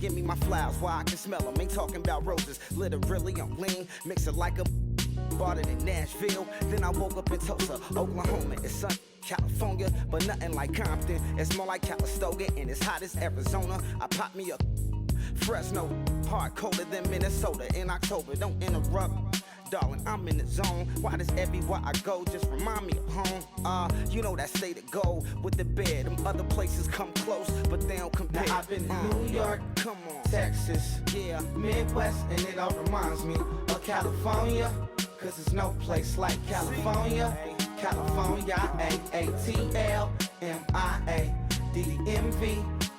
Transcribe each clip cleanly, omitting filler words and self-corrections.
Give me my flowers while I can smell them. Ain't talking about roses. Literally, I'm lean. Mix it like a bought it in Nashville. Then I woke up in Tulsa, Oklahoma. It's sunny, California, but nothing like Compton. It's more like Calistoga, and it's hot as Arizona. I pop me a Fresno, hard colder than Minnesota in October. Don't interrupt, darling, I'm in the zone. Why does everywhere I go just remind me of home? You know that state of gold with the bed. Them other places come close, but they don't compare. Now I've been to New York, come on, Texas, yeah, Midwest, and it all reminds me of California. Cause there's no place like California. California, A-A-T-L-M-I-A-D-D-M-V.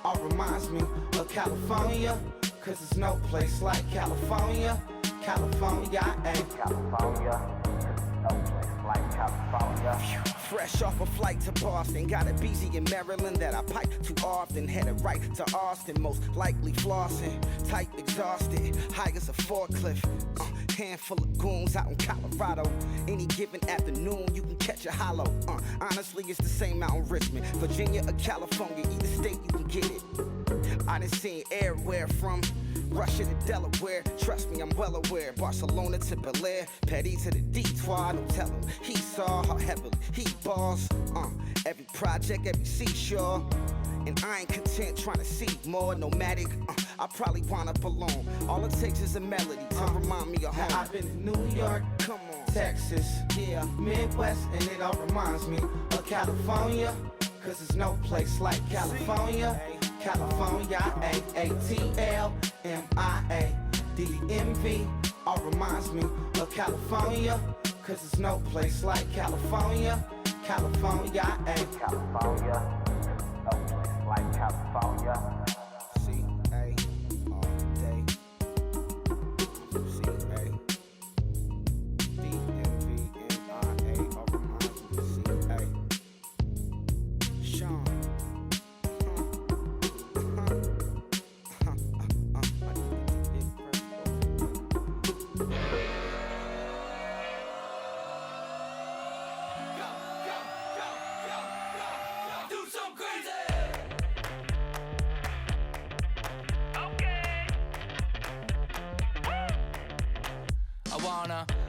All reminds me of California. Cause there's no place like California. California, California, no place like California. fresh off a flight to Boston. Got a BZ in Maryland that I pipe too often. Headed right to Austin, most likely flossing. Tight, exhausted, high as a forklift. Handful of goons out in Colorado. Any given afternoon, you can catch a hollow. Honestly, it's the same out in Richmond, Virginia or California. Either state, you can get it. I done seen everywhere from Russia to Delaware. Trust me, I'm well aware. Barcelona to Bel Air, Petty to the Detroit. Don't tell him he saw how heavily he balls. Every project, every seashore. And I ain't content trying to see more. Nomadic, I probably wind up alone. All it takes is a melody to remind me of home. Now I've been to New York, come on, Texas, yeah, Midwest, and it all reminds me of California. Cause there's no place like California. California, A-A-T-L-M-I-A-D-D-M-V. All reminds me of California. Cause there's no place like California. California, California, no place like California. C-A all day. C-A D-M-V-N-I-A. All reminds me of C-A. Sean.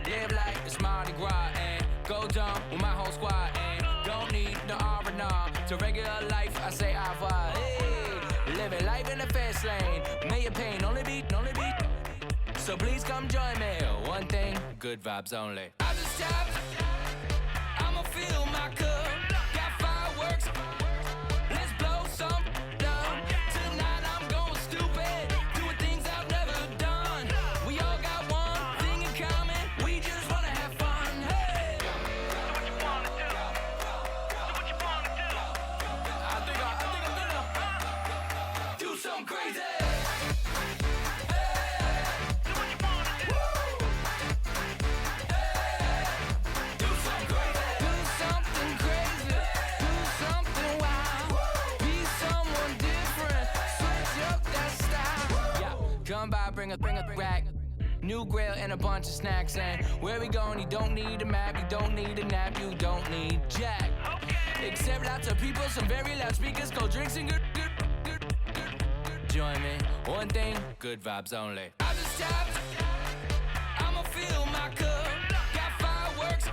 Live like it's Mardi Gras and go dumb with my whole squad and don't need no R&R. To regular life, I say au revoir. Hey, living life in the fast lane. May your pain only beat. So please come join me. One thing, good vibes only. I just tapped. I'ma fill my cup. Got fireworks. Let's blow some dumb. Tonight I'm going stupid. Doing things I've never done. We all got one thing in common. We just wanna have fun. Hey! Do what you wanna do. Do what you wanna do. I think I'm gonna do something crazy. Come by, bring a rack. New grill and a bunch of snacks. And where we going, you don't need a map. You don't need a nap, you don't need jack. Except lots of people, some very loud speakers, cold drinks and good. Join me, one thing, good vibes only. I just tapped, I'ma fill my cup. Got fireworks,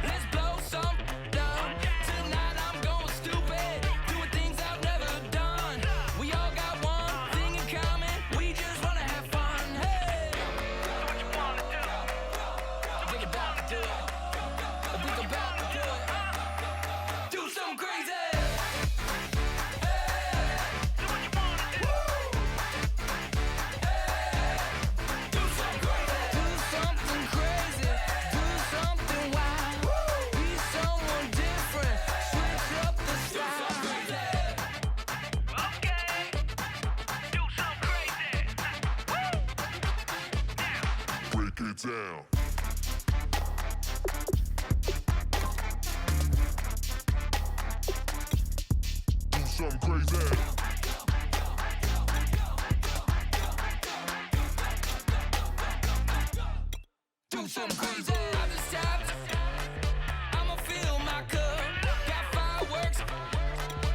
let's blow some dumb. Tonight I'm going stupid, doing things I've never done. We all got one thing in common. We just wanna have fun. Hey, do what you wanna do. I think about to do it. I think about to do it. Do something crazy. Hey, do what you wanna do. Hey, do something crazy. Do something crazy. Do something wild. Be someone different. Switch up the style. Okay. Do something crazy. Break it down. Do something crazy. Do something crazy. I just tapped. I'ma fill my cup. Got fireworks.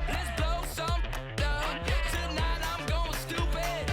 Let's blow some dumb. Tonight I'm going stupid.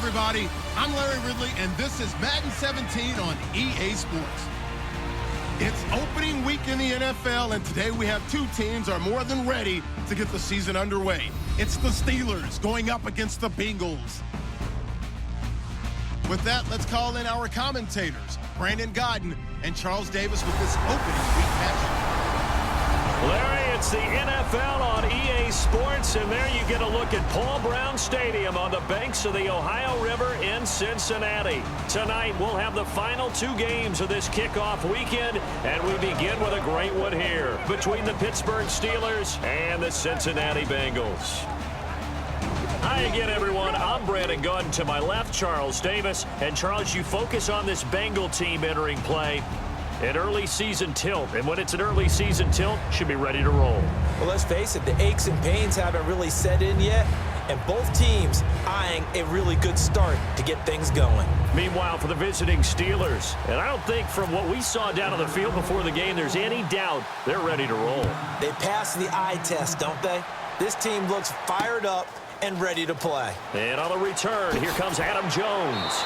everybody. I'm Larry Ridley, and this is Madden 17 on EA Sports. It's opening week in the NFL, and today we have two teams are more than ready to get the season underway. It's the Steelers going up against the Bengals. With that, let's call in our commentators, Brandon Godden and Charles Davis, with this opening week matchup. Larry, it's the NFL on EA Sports, and there you get a look at Paul Brown Stadium on the banks of the Ohio River in Cincinnati. Tonight, we'll have the final two games of this kickoff weekend, and we begin with a great one here between the Pittsburgh Steelers and the Cincinnati Bengals. Hi again, everyone. I'm Brandon Godden. To my left, Charles Davis. And Charles, you focus on this Bengal team entering play. An early season tilt, and when it's an early season tilt, should be ready to roll. Well, let's face it, the aches and pains haven't really set in yet, and both teams eyeing a really good start to get things going. Meanwhile, for the visiting Steelers, and I don't think from what we saw down on the field before the game, there's any doubt they're ready to roll. They passed the eye test, don't they? This team looks fired up and ready to play. And on the return, here comes Adam Jones.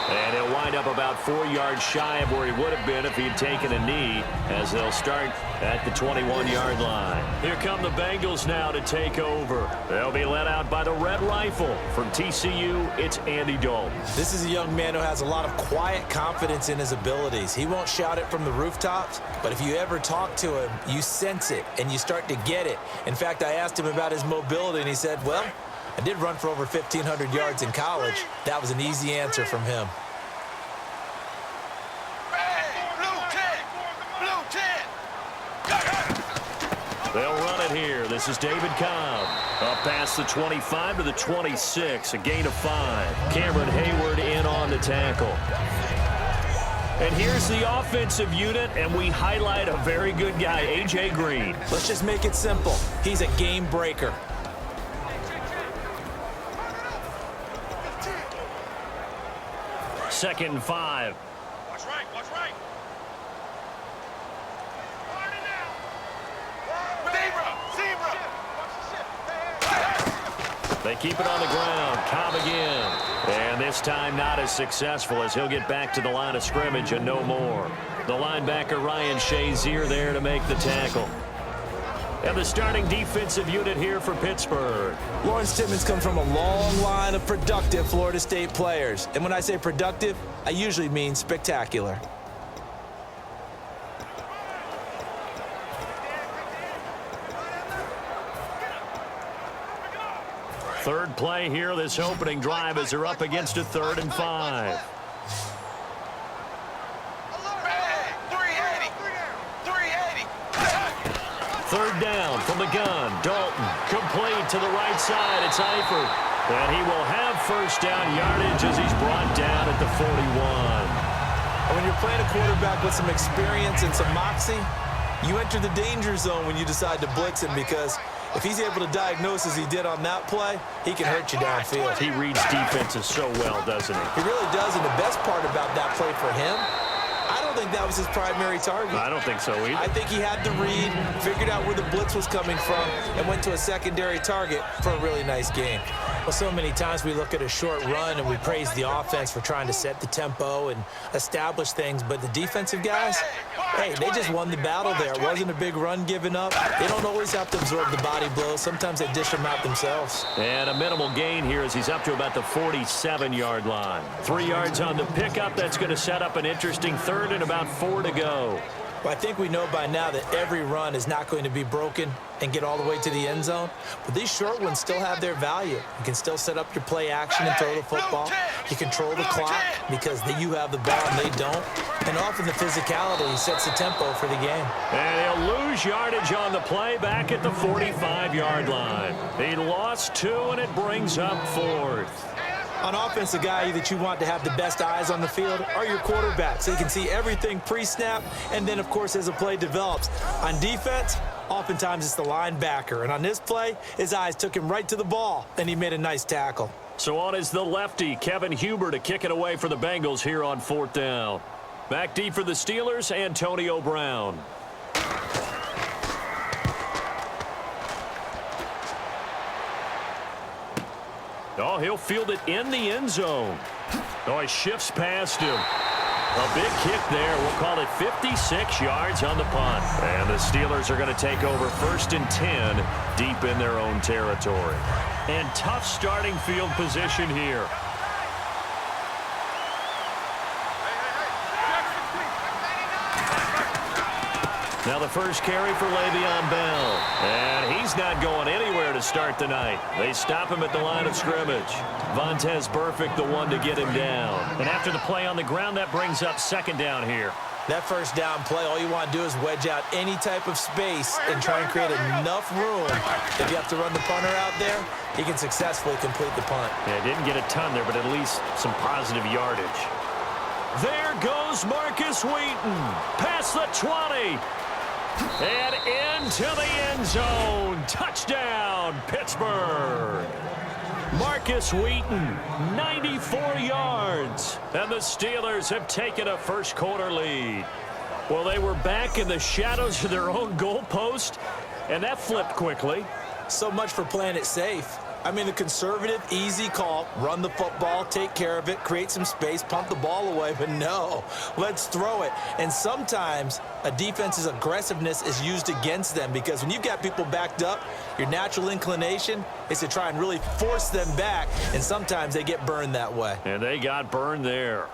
And he'll wind up about 4 yards shy of where he would have been if he'd taken a knee, as they'll start at the 21-yard line. Here come the Bengals now to take over. They'll be led out by the Red Rifle. From TCU, it's Andy Dalton. This is a young man who has a lot of quiet confidence in his abilities. He won't shout it from the rooftops, but if you ever talk to him, you sense it, and you start to get it. In fact, I asked him about his mobility, and he said, well, I did run for over 1,500 yards in college. That was an easy answer from him. They'll run it here. This is David Cobb. Up past the 25 to the 26. A gain of 5. Cameron Hayward in on the tackle. And here's the offensive unit, and we highlight a very good guy, A.J. Green. Let's just make it simple. He's a game breaker. Second and 5. Watch right, watch right. They keep it on the ground. Cobb again. And this time not as successful, as he'll get back to the line of scrimmage and no more. The linebacker Ryan Shazier there to make the tackle. And the starting defensive unit here for Pittsburgh. Lawrence Timmons comes from a long line of productive Florida State players. And when I say productive, I usually mean spectacular. Third play here, this opening drive, as they're up against a 3rd and 5. Third down from the gun. Dalton complete to the right side. It's Eifert. And he will have first down yardage as he's brought down at the 41. And when you're playing a quarterback with some experience and some moxie, you enter the danger zone when you decide to blitz him, because if he's able to diagnose as he did on that play, he can hurt you downfield. He reads defenses so well, doesn't he? He really does, and the best part about that play for him, I don't think that was his primary target. I don't think so either. I think he had the read, figured out where the blitz was coming from, and went to a secondary target for a really nice game. Well, so many times we look at a short run and we praise the offense for trying to set the tempo and establish things, but the defensive guys, hey, they just won the battle there. It wasn't a big run given up. They don't always have to absorb the body blows. Sometimes they dish them out themselves. And a minimal gain here as he's up to about the 47-yard line. 3 yards on the pickup. That's going to set up an interesting 3rd and about 4 to go. Well, I think we know by now that every run is not going to be broken and get all the way to the end zone. But these short ones still have their value. You can still set up your play action and throw the football. You control the clock because you have the ball and they don't. And often the physicality sets the tempo for the game. And he'll lose yardage on the play back at the 45-yard line. He lost 2, and it brings up 4th. On offense, the guy that you want to have the best eyes on the field are your quarterbacks. So you can see everything pre-snap, and then, of course, as the play develops. On defense, oftentimes it's the linebacker. And on this play, his eyes took him right to the ball, and he made a nice tackle. So on is the lefty, Kevin Huber, to kick it away for the Bengals here on 4th down. Back deep for the Steelers, Antonio Brown. Oh, he'll field it in the end zone. Oh, he shifts past him. A big kick there. We'll call it 56 yards on the punt. And the Steelers are going to take over 1st and 10 deep in their own territory. And tough starting field position here. Now the first carry for Le'Veon Bell. And he's not going anywhere to start the night. They stop him at the line of scrimmage. Vontaze Burfict, the one to get him down. And after the play on the ground, that brings up 2nd down here. That first down play, all you want to do is wedge out any type of space and try and create enough room. If you have to run the punter out there, he can successfully complete the punt. Yeah, didn't get a ton there, but at least some positive yardage. There goes Marcus Wheaton. Past the 20. And into the end zone. Touchdown, Pittsburgh. Marcus Wheaton, 94 yards. And the Steelers have taken a first-quarter lead. Well, they were back in the shadows of their own goalpost, and that flipped quickly. So much for playing it safe. I mean, the conservative, easy call, run the football, take care of it, create some space, pump the ball away, but no, let's throw it. And sometimes a defense's aggressiveness is used against them because when you've got people backed up, your natural inclination is to try and really force them back, and sometimes they get burned that way. And they got burned there.